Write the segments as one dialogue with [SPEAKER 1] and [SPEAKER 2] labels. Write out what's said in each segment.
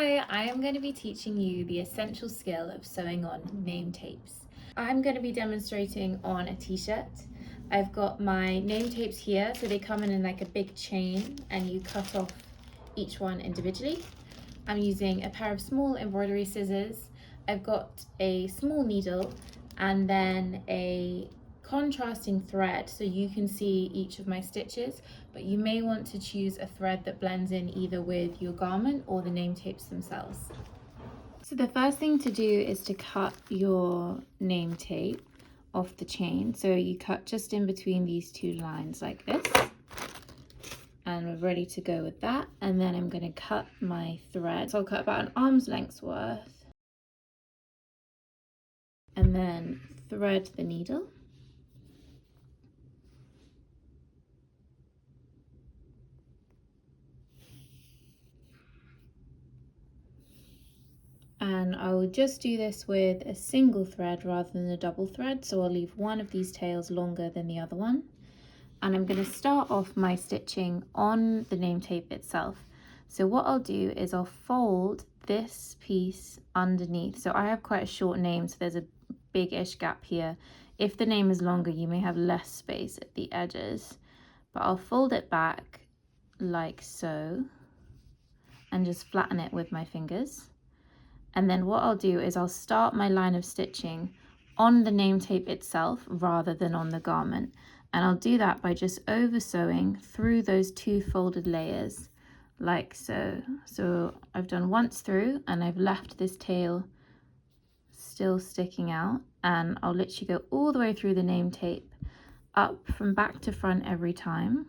[SPEAKER 1] Hi, I am going to be teaching you the essential skill of sewing on name tapes. I'm going to be demonstrating on a t-shirt. I've got my name tapes here, so they come in like a big chain and you cut off each one individually. I'm using a pair of small embroidery scissors. I've got a small needle and then a contrasting thread so you can see each of my stitches, but you may want to choose a thread that blends in either with your garment or the name tapes themselves. So the first thing to do is to cut your name tape off the chain. So you cut just in between these two lines like this. And we're ready to go with that. And then I'm going to cut my thread. So I'll cut about an arm's length worth. And then thread the needle. And I will just do this with a single thread rather than a double thread. So I'll leave one of these tails longer than the other one. And I'm going to start off my stitching on the name tape itself. So what I'll do is I'll fold this piece underneath. So I have quite a short name, so there's a big-ish gap here. If the name is longer, you may have less space at the edges, but I'll fold it back like so and just flatten it with my fingers. And then what I'll do is I'll start my line of stitching on the name tape itself rather than on the garment. And I'll do that by just over sewing through those two folded layers like so. So I've done once through and I've left this tail still sticking out, and I'll literally go all the way through the name tape up from back to front every time.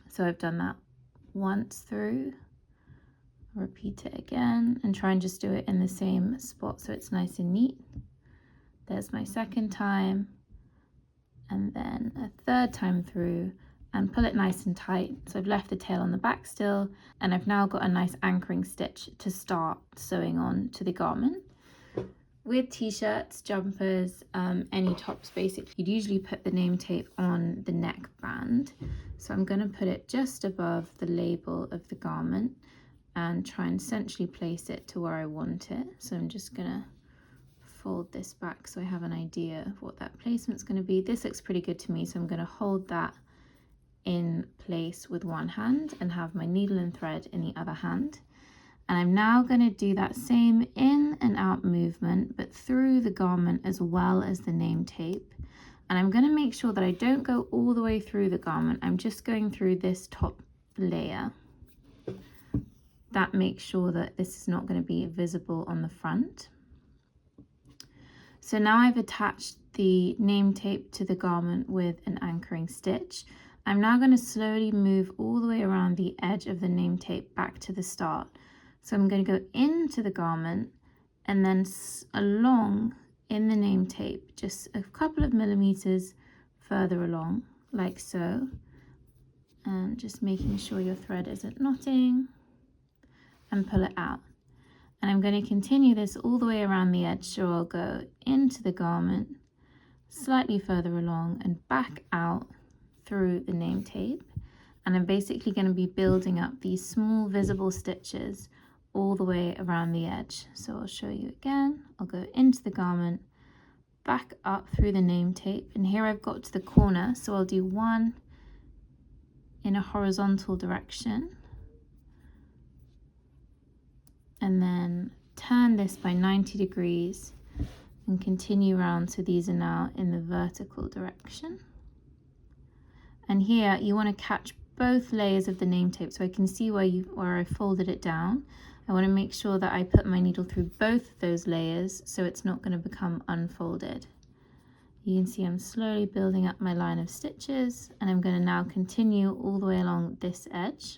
[SPEAKER 1] So I've done that once through, repeat it again and try and just do it in the same spot so it's nice and neat. There's my second time, and then a third time through, and pull it nice and tight. So I've left the tail on the back still, and I've now got a nice anchoring stitch to start sewing on to the garment. With t-shirts, jumpers, any tops basically, you'd usually put the name tape on the neck band. So I'm going to put it just above the label of the garment and try and centrally place it to where I want it. So I'm just going to fold this back so I have an idea of what that placement's going to be. This looks pretty good to me, so I'm going to hold that in place with one hand and have my needle and thread in the other hand. And I'm now going to do that same in and out movement, but through the garment as well as the name tape. And I'm going to make sure that I don't go all the way through the garment. I'm just going through this top layer. That makes sure that this is not going to be visible on the front. So now I've attached the name tape to the garment with an anchoring stitch. I'm now going to slowly move all the way around the edge of the name tape back to the start. So I'm going to go into the garment and then along in the name tape, just a couple of millimeters further along, like so. And just making sure your thread isn't knotting, and pull it out. And I'm going to continue this all the way around the edge, so I'll go into the garment, slightly further along and back out through the name tape. And I'm basically going to be building up these small visible stitches all the way around the edge. So I'll show you again. I'll go into the garment, back up through the name tape, and here I've got to the corner, so I'll do one in a horizontal direction, and then turn this by 90 degrees and continue around, so these are now in the vertical direction. And here you want to catch both layers of the name tape, so I can see where I folded it down. I want to make sure that I put my needle through both of those layers so it's not going to become unfolded. You can see I'm slowly building up my line of stitches, and I'm going to now continue all the way along this edge.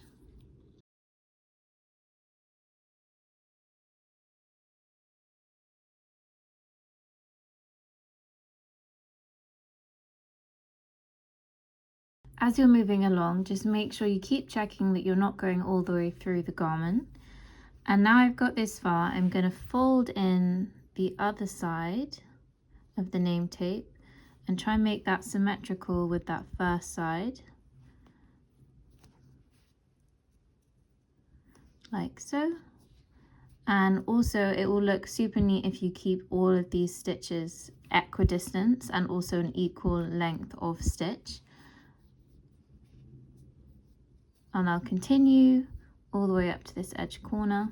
[SPEAKER 1] As you're moving along, just make sure you keep checking that you're not going all the way through the garment. And now I've got this far, I'm going to fold in the other side of the name tape and try and make that symmetrical with that first side, like so. And also it will look super neat if you keep all of these stitches equidistant and also an equal length of stitch. And I'll continue all the way up to this edge corner.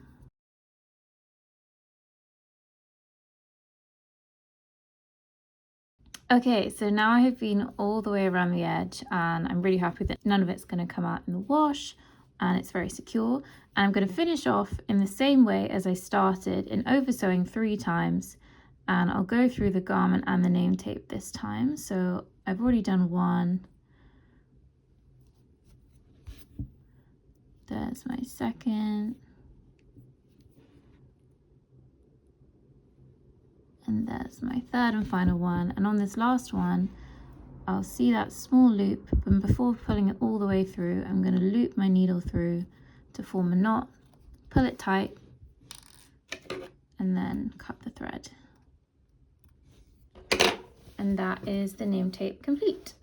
[SPEAKER 1] Okay, so now I have been all the way around the edge and I'm really happy that none of it's going to come out in the wash and it's very secure. And I'm going to finish off in the same way as I started in over sewing 3 times, and I'll go through the garment and the name tape this time. So I've already done 1. There's my second. And there's my third and final one. And on this last one, I'll see that small loop, but before pulling it all the way through, I'm going to loop my needle through to form a knot, pull it tight, and then cut the thread. And that is the name tape complete.